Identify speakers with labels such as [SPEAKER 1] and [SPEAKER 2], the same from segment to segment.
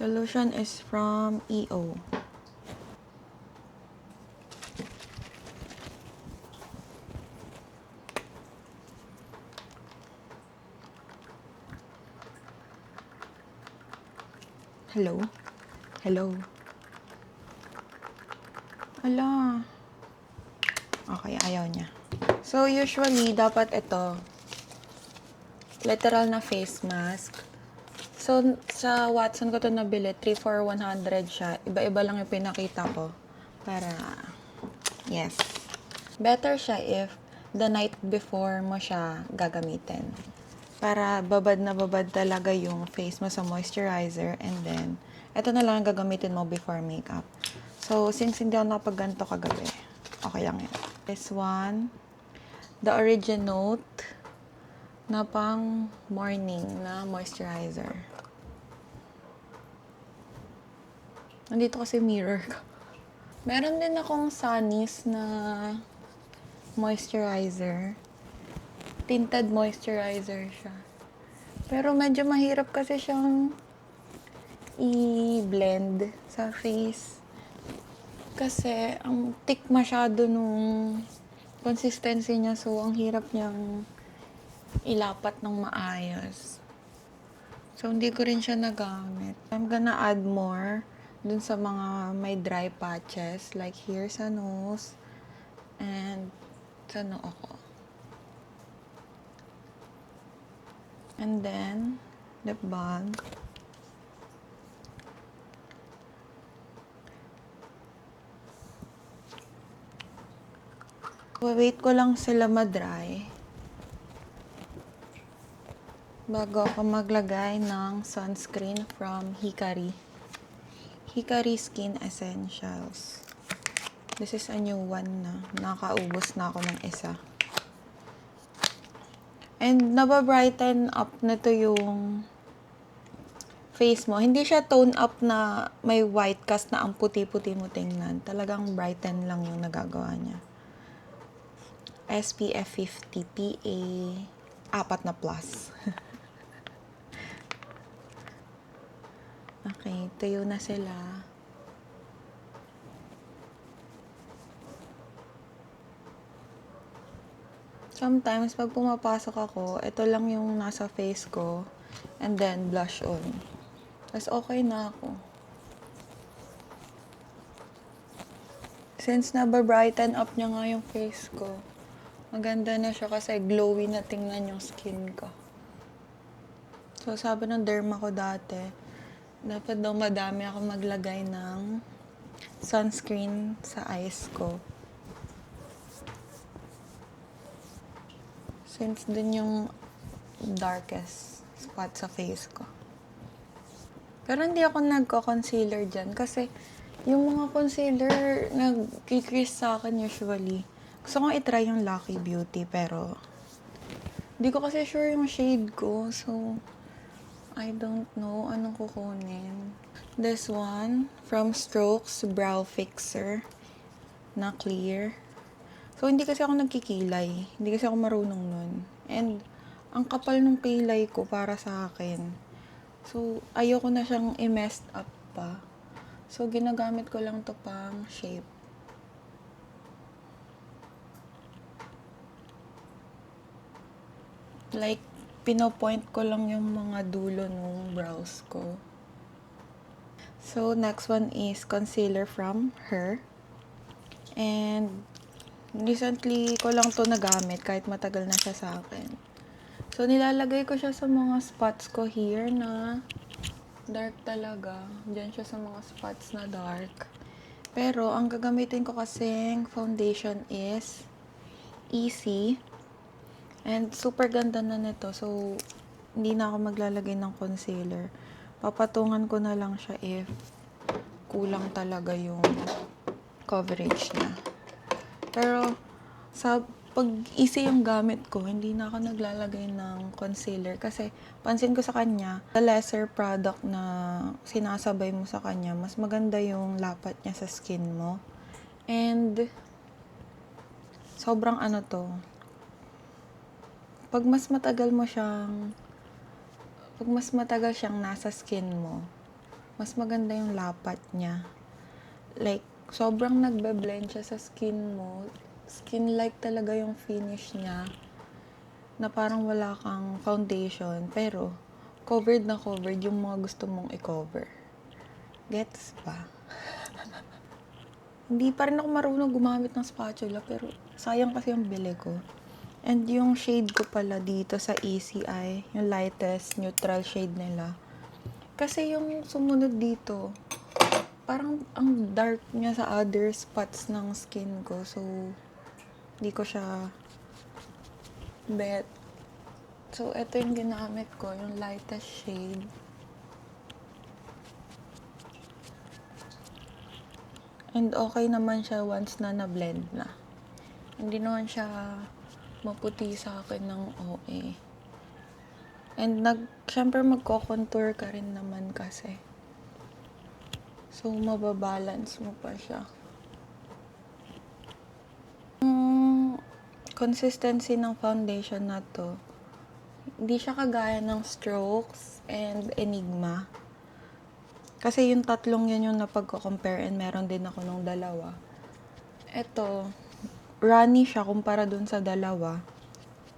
[SPEAKER 1] The lotion is from EO. Hello? Hello? Ala. Okay, ayaw niya. So, usually, dapat ito. Literal na face mask. So, sa Watson ko ito nabili. 3 for 100 siya. Iba-iba lang yung pinakita ko. Para, yes. Better siya if the night before mo siya gagamitin. Para babad na babad talaga yung face mo sa moisturizer. And then, ito na lang ang gagamitin mo before makeup. So, since hindi ako nakapagganto kagabi, okay lang yan. This one, the Originote na pang morning na moisturizer. Nandito kasi mirror ko. Meron din akong Sunny's na moisturizer. Tinted moisturizer siya. Pero medyo mahirap kasi siyang i-blend sa face. Kasi ang thick masyado nung consistency niya. So, ang hirap niyang ilapat ng maayos. So, hindi ko rin siya nagamit. I'm gonna add more dun sa mga may dry patches. Like here sa nose. And sa noo ko. And then, lip balm. Wait ko lang sila ma-dry bago ako maglagay ng sunscreen from Hikari. Hikari Skin Essentials. This is a new one na. Nakaubos na ako ng isa. And nababrighten up na to yung face mo. Hindi siya tone up na may white cast na ang puti-puti mo tingnan. Talagang brighten lang yung nagagawa niya. SPF 50 PA 4 na plus. Okay, tuyo na sila. Sometimes, pag pumapasok ako, ito lang yung nasa face ko. And then, blush on. Tapos, okay na ako. Since nababrighten up niya nga yung face ko, maganda na siya kasi glowy na tingnan yung skin ko. So, sabi ng derma ko dati, dapat daw madami ako maglagay ng sunscreen sa eyes ko. Since dun yung darkest spot sa face ko. Pero hindi ako nagko-concealer dyan kasi yung mga concealer nag-crease sa akin usually. Gusto kong itry yung Lucky Beauty pero hindi ko kasi sure yung shade ko. So, I don't know anong kukunin. This one, from Strokes Brow Fixer na clear. So, hindi kasi ako nagkikilay. Hindi kasi ako marunong nun. And, ang kapal ng kilay ko para sa akin. So, ayoko na siyang i-messed up pa. So, ginagamit ko lang to pang shape. Like, pinopoint ko lang yung mga dulo ng brows ko. So, next one is concealer from Her. And, recently ko lang to nagamit kahit matagal na siya sa akin. So, nilalagay ko siya sa mga spots ko here na dark talaga. Diyan siya sa mga spots na dark. Pero, ang gagamitin ko kasing foundation is Easy. And, super ganda na nito. So, hindi na ako maglalagay ng concealer. Papatungan ko na lang siya if kulang talaga yung coverage niya. Pero, pag easy yung gamit ko, hindi na ako naglalagay ng concealer. Kasi, pansin ko sa kanya, the lesser product na sinasabay mo sa kanya, mas maganda yung lapat niya sa skin mo. And, sobrang ano to, pag mas matagal siyang nasa skin mo, mas maganda yung lapat niya. Like, sobrang nagbe-blend siya sa skin mo. Skin-like talaga yung finish niya. Na parang wala kang foundation, pero covered na covered yung mga gusto mong i-cover. Gets ba? Hindi pa rin ako marunong gumamit ng spatula, pero sayang kasi yung bili ko. And yung shade ko pala dito sa ECI, yung lightest neutral shade nila. Kasi yung sumunod dito, parang ang dark niya sa other spots ng skin ko. So, hindi ko siya bet. So, ito yung ginamit ko, yung lightest shade. And okay naman siya once na na-blend na. Hindi naman siya maputi sa akin ng OA. And syempre magko-contour ka rin naman kasi. So, mababalance mo pa siya. Consistency ng foundation na to, hindi siya kagaya ng Strokes and Enigma. Kasi yung tatlong yan yung napagko-compare and meron din ako nung dalawa. Ito, runny siya kumpara dun sa dalawa.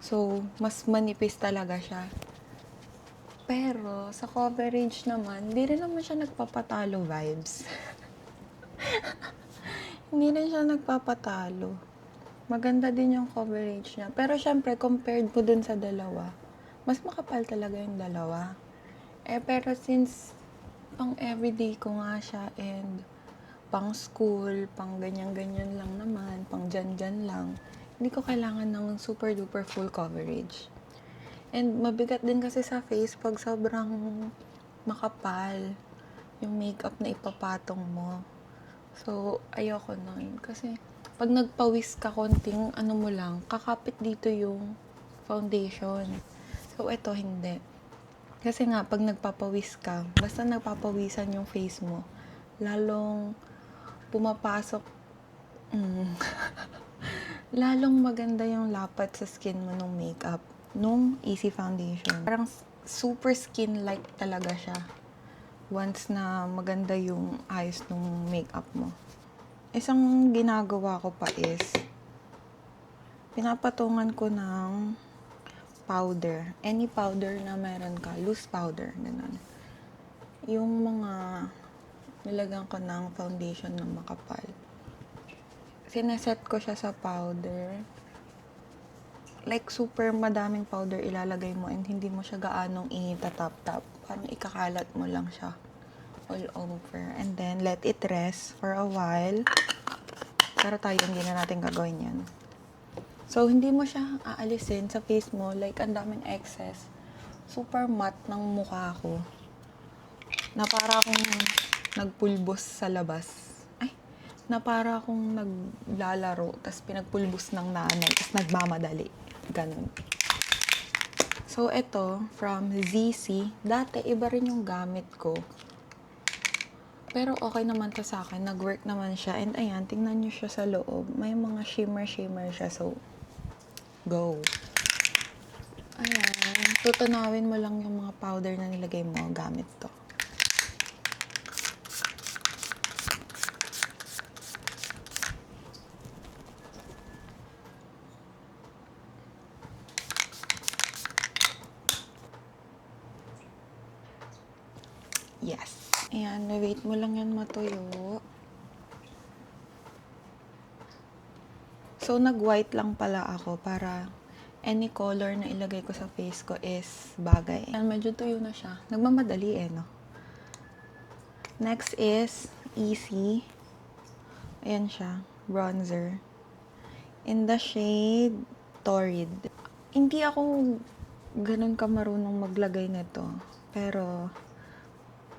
[SPEAKER 1] So, mas manipis talaga siya. Pero, sa coverage naman, hindi rin naman siya nagpapatalo vibes. Hindi rin siya nagpapatalo. Maganda din yung coverage niya. Pero syempre, compared mo dun sa dalawa, mas makapal talaga yung dalawa. Pero since pang everyday ko nga siya and pang school, pang ganyan-ganyan lang naman, pang dyan-dyan lang, hindi ko kailangan ng super duper full coverage. And mabigat din kasi sa face pag sobrang makapal yung makeup na ipapatong mo. So, ayoko nun. Kasi, pag nagpawis ka konting ano mo lang, kakapit dito yung foundation. So, ito hindi. Kasi nga, pag nagpapawis ka, basta nagpapawisan yung face mo, lalong pumapasok, lalong maganda yung lapat sa skin mo nung makeup, nung Easy Foundation. Parang super skin-like talaga siya once na maganda yung ayos nung makeup mo. Isang ginagawa ko pa is, pinapatungan ko ng powder. Any powder na meron ka, loose powder, ganun. Yung mga nilagyan ko ng foundation na makapal. Sineset ko siya sa powder. Like, super madaming powder ilalagay mo and hindi mo siya gaanong itatap-tap. Parang ikakalat mo lang siya all over. And then, let it rest for a while. Pero tayo, hindi na natin gagawin yan. So, hindi mo siya aalisin sa face mo. Like, ang daming excess. Super matte ng mukha ko. Na para akong nagpulbos sa labas. Na para akong naglalaro, tas pinagpulbos ng nanay, tas nagmamadali. Ganun. So, ito, from ZC. Dati, iba rin yung gamit ko. Pero okay naman to sa akin. Nag-work naman siya. And ayan, tingnan nyo siya sa loob. May mga shimmer-shimmer siya. So, go. Ayan. Tutunawin mo lang yung mga powder na nilagay mo gamit to. Yes. Ayan, wait mo lang yan matuyo. So, nag-white lang pala ako para any color na ilagay ko sa face ko is bagay. Ayan, medyo tuyo na siya. Nagmamadali no? Next is Easy. Ayan siya, bronzer. In the shade Torrid. Hindi ako ganun kamarunong maglagay nito. Pero,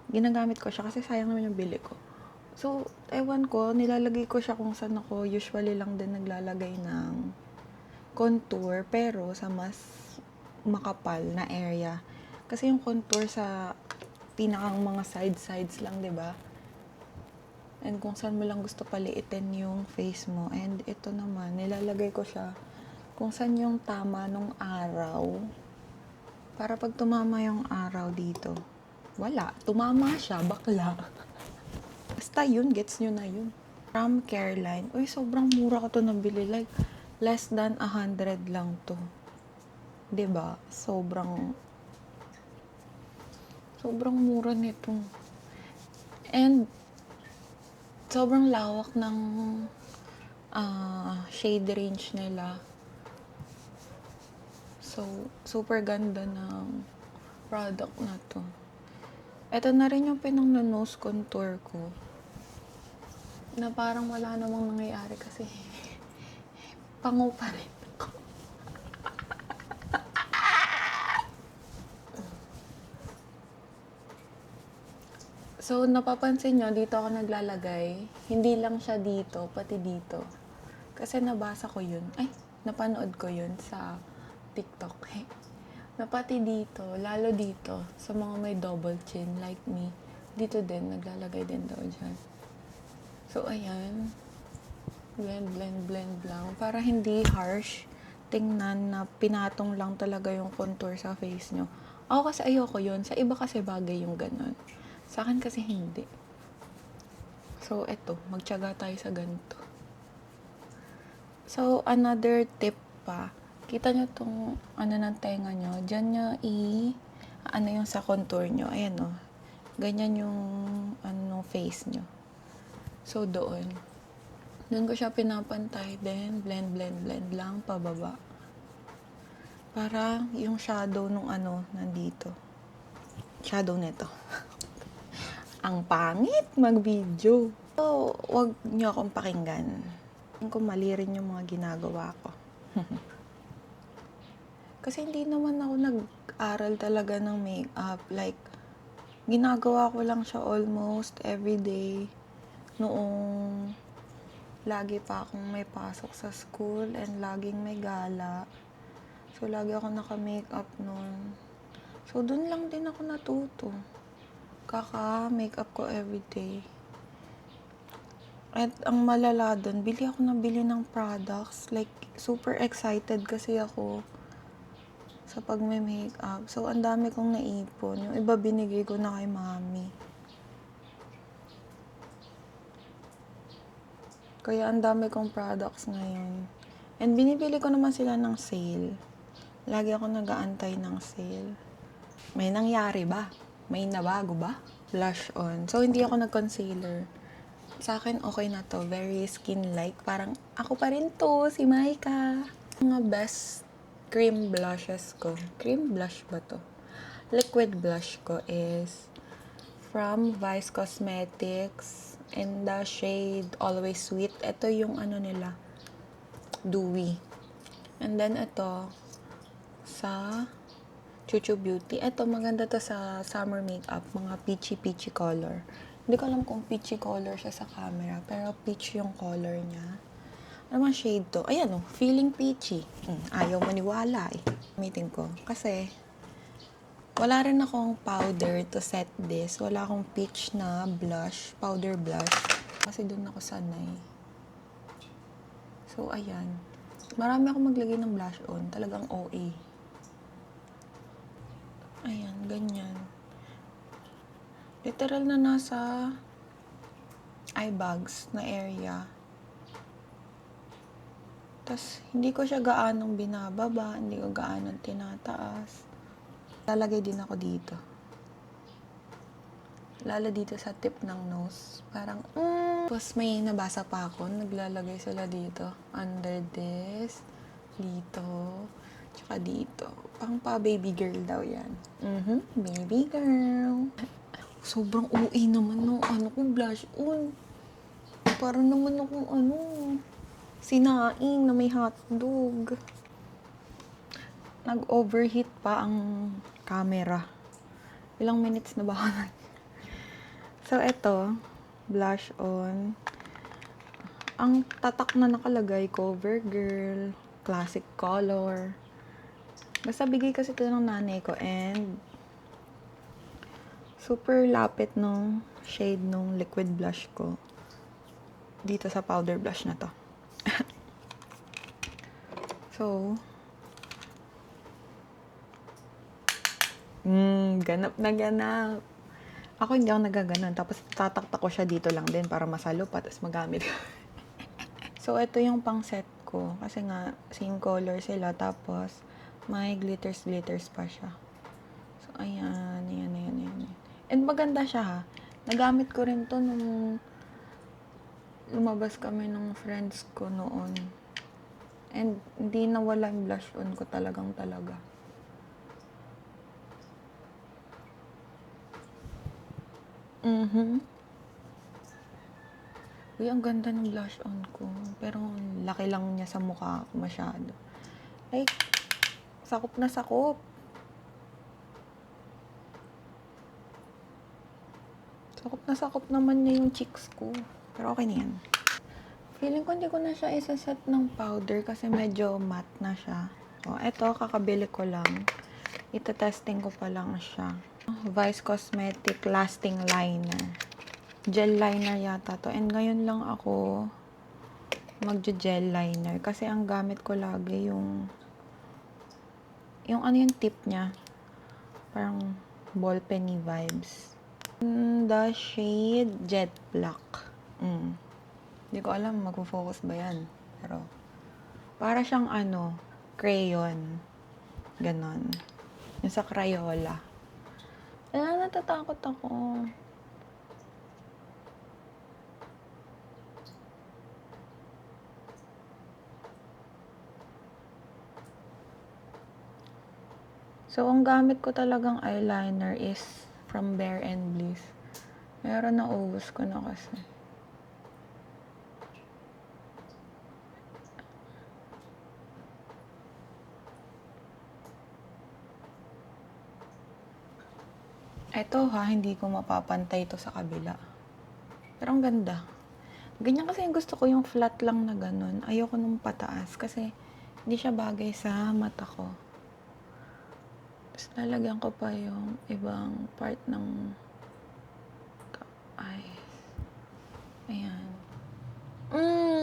[SPEAKER 1] ginagamit ko siya kasi sayang naman yung bili ko. So, ewan ko, nilalagay ko siya kung saan ako usually lang din naglalagay ng contour, pero sa mas makapal na area. Kasi yung contour sa pinakang mga sides lang, 'di ba? And kung saan mo lang gusto paliitin yung face mo. And ito naman, nilalagay ko siya kung saan yung tama nung araw. Para pag tumama yung araw dito, wala. Tumama siya, bakla. Basta yun, gets nyo na yun. From Careline. Uy, sobrang mura ko to nabili. Like, less than 100 lang to. 'Di ba? Sobrang mura nito. And, sobrang lawak ng shade range nila. So, super ganda ng product na to. Ito na rin yung pinang-nose contour ko. Na parang wala namang nangyayari kasi pango pa rin ako. So, napapansin nyo, dito ako naglalagay. Hindi lang siya dito, pati dito. Kasi nabasa ko yun. Ay, napanood ko yun sa TikTok. Na pati dito, lalo dito, sa mga may double chin like me, dito din, naglalagay din daw dyan. So, ayan. Blend lang. Para hindi harsh. Tingnan na pinatong lang talaga yung contour sa face nyo. Ako kasi ayoko yun. Sa iba kasi bagay yung ganun. Sa akin kasi hindi. So, eto. Magtiyaga tayo sa ganito. So, another tip pa. Kita nyo tong ng tenga nyo. Diyan nyo yung sa contour nyo. Ayan o. Ganyan yung face nyo. So, doon ko siya pinapantay. Then, blend lang pababa. Para yung shadow nung nandito. Shadow nito. Ang pangit mag-video. So, wag nyo akong pakinggan. Kung mali rin yung mga ginagawa ko. Kasi hindi naman ako nag-aral talaga ng makeup. Like, ginagawa ko lang siya almost everyday. Noong lagi pa akong may pasok sa school and laging may gala. So, lagi ako naka-makeup nun. So, dun lang din ako natuto. Kaka-makeup ko everyday. At ang malala dun, bili ng products. Like, super excited kasi ako sa pag-makeup. So, ang dami kong naipon. Yung iba binigay ko na kay mami. Kaya ang dami kong products ngayon. And binibili ko naman sila ng sale. Lagi ako nag-aantay ng sale. May nangyari ba? May nabago ba? Blush on. So, hindi ako nag-concealer. Sa akin, okay na to. Very skin-like. Parang, ako pa rin to, si Maika. Mga best cream blushes ko. Cream blush ba to? Liquid blush ko is from Vice Cosmetics in the shade Always Sweet. Ito yung nila, dewy. And then, ito, sa Chuchu Beauty. Ito, maganda to sa summer makeup. Mga peachy color. Hindi ko alam kung peachy color siya sa camera. Pero peach yung color niya. Ano man shade to? Ayan o, feeling peachy. Ayaw maniwala eh. Gamitin ko. Kasi, wala rin akong powder to set this. Wala akong peach na blush. Powder blush. Kasi doon ako sanay. So, ayan. Marami akong maglagay ng blush on. Talagang OA. Ayan, ganyan. Literal na nasa eye bags na area. Tapos, hindi ko siya gaanong binababa, hindi ko gaanong tinataas. Lalagay din ako dito. Lalo dito sa tip ng nose. Parang, Tapos may nabasa pa ako, naglalagay sila dito. Under this, dito, tsaka dito. Pang pa baby girl daw yan. Baby girl. Sobrang OA naman nung ko blush on. Para naman akong sinaing na may hotdog. Nag-overheat pa ang camera. Ilang minutes na ba ako So, eto, blush on. Ang tatak na nakalagay, CoverGirl, classic color. Basta bigay kasi ito ng nanay ko and super lapit nung shade nung liquid blush ko dito sa powder blush na to. So, ganap na ganap. Ako hindi ako nagaganon. Tapos tataktak ko siya dito lang din para masalo pa tapos magamit. So, ito yung pang set ko. Kasi nga, same color sila. Tapos, may glitters pa siya. So, ayan. And maganda siya ha. Nagamit ko rin to nung lumabas kami ng friends ko noon. And hindi nawala yung blush on ko talaga. Uy, ang ganda ng blush on ko. Pero laki lang niya sa mukha ko masyado. Like, sakop na sakop. Sakop na sakop naman niya yung cheeks ko. Pero okay na yan. Feeling ko hindi ko na siya isa-set ng powder kasi medyo matte na siya. So, eto, kakabili ko lang. Ita-testing ko pa lang siya. Vice Cosmetic Lasting Liner. Gel liner yata to. And ngayon lang ako magje-gel liner. Kasi ang gamit ko lagi yung ano yung tip niya. Parang ballpenny vibes. The shade Jet Black. Hindi ko alam magpo-focus ba yan. Pero, para siyang crayon. Ganon. Yung sa Crayola. Natatakot ako. So, ang gamit ko talagang eyeliner is from Bare and Bliss. Pero naubos ko na kasi. Eto ha, hindi ko mapapantay ito sa kabila. Pero ang ganda. Ganyan kasi yung gusto ko, yung flat lang na ganun. Ayoko nung pataas kasi hindi siya bagay sa mata ko. Tapos lalagyan ko pa yung ibang part ng eyes. Ayan.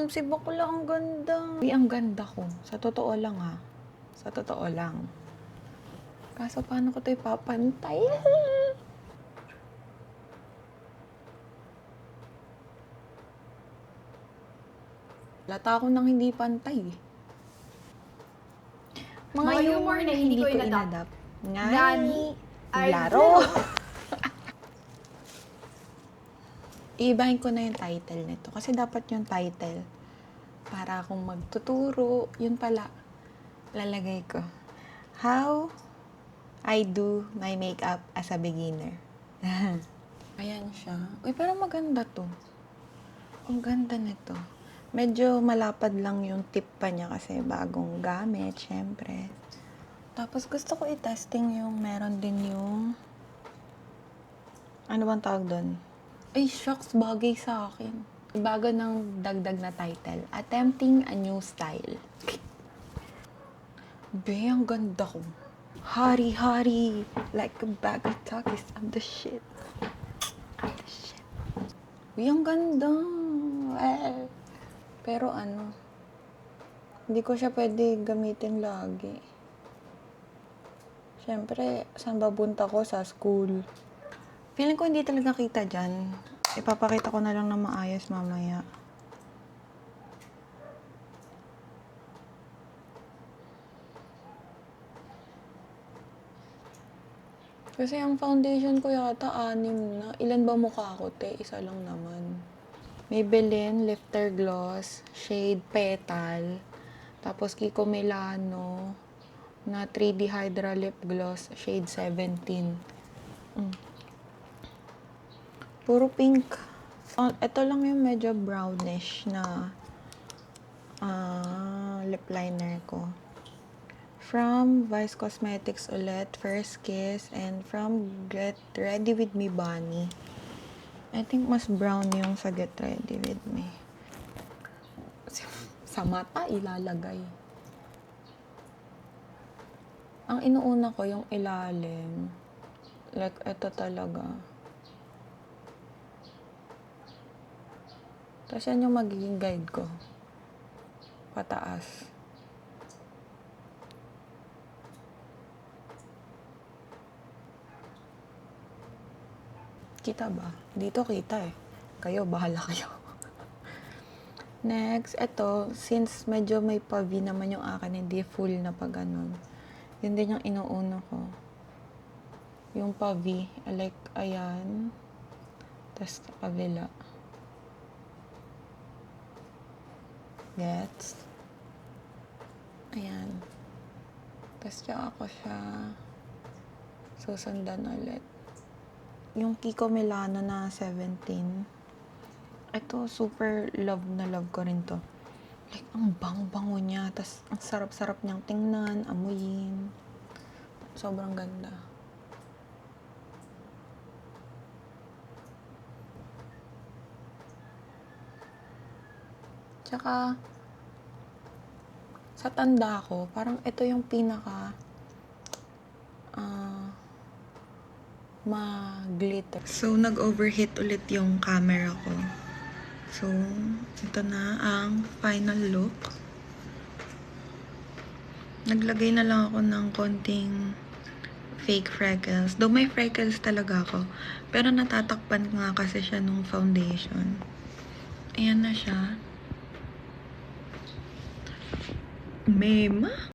[SPEAKER 1] Si bakla ang ganda. Uy, ang ganda ko. Sa totoo lang ha. Sa totoo lang. Kaso paano ko ito ipapantay? Lata ko nang hindi pantay. Mga humor na hindi ko inadapt. Ngani laro. Iibahin ko na yung title nito. Kasi dapat yung title. Para akong magtuturo. Yun pala. Lalagay ko. How I do my makeup as a beginner. Ayan siya. Uy, pero maganda to. Ang ganda nito. Medyo malapad lang yung tip pa niya kasi bagong gamit, syempre. Tapos gusto ko i-testing yung meron din yung ano bang tawag doon? Ay, shucks, bagay sa akin. Bago ng dagdag na title. Attempting a new style. Be, ang ganda ko. Hari-hari. Like a bag of Takis. I'm the shit. Uy, ang ganda. Pero hindi ko siya pwede gamitin lagi. Siyempre, saan babunta ko? Sa school. Feeling ko hindi talaga kita dyan. Ipapakita ko na lang na maayos mamaya. Kasi ang foundation ko yata 6 na. Ilan ba mukha ko, te? Isa lang naman. Maybelline Lifter Gloss, shade Petal. Tapos Kiko Milano na 3D Hydra Lip Gloss, shade 17. Puro pink. Ito lang yung medyo brownish na lip liner ko. From Vice Cosmetics ulit, First Kiss, and from Get Ready With Me Bunny. I think mas brown yung sa Get Ready With Me. Sa mata ilalagay. ang inuuna ko yung ilalim. Like, eto talaga. Tapos yan yung magiging guide ko. Pataas. Kita ba? Dito kita eh. Kayo, bahala kayo. Next, eto, since medyo may pa-V naman yung akin, hindi full na pag ganun. Yun din yung inuuna ko. Yung pa-V, like, ayan. Tapos, kabila. Gets? Ayan. Tapos, tsaka ako siya susundan ulit. Yung Kiko Milano na 17. Ito, super love na love ko rin to. Like, ang bango-bango niya. Tapos, ang sarap-sarap niyang tingnan, amuyin. Sobrang ganda. Tsaka, sa tanda ko, parang ito yung pinaka ma-glitter. So, nag-overheat ulit yung camera ko. So, ito na ang final look. Naglagay na lang ako ng konting fake freckles. Though may freckles talaga ako. Pero natatakpan ko nga kasi siya nung foundation. Ayan na siya. Mema?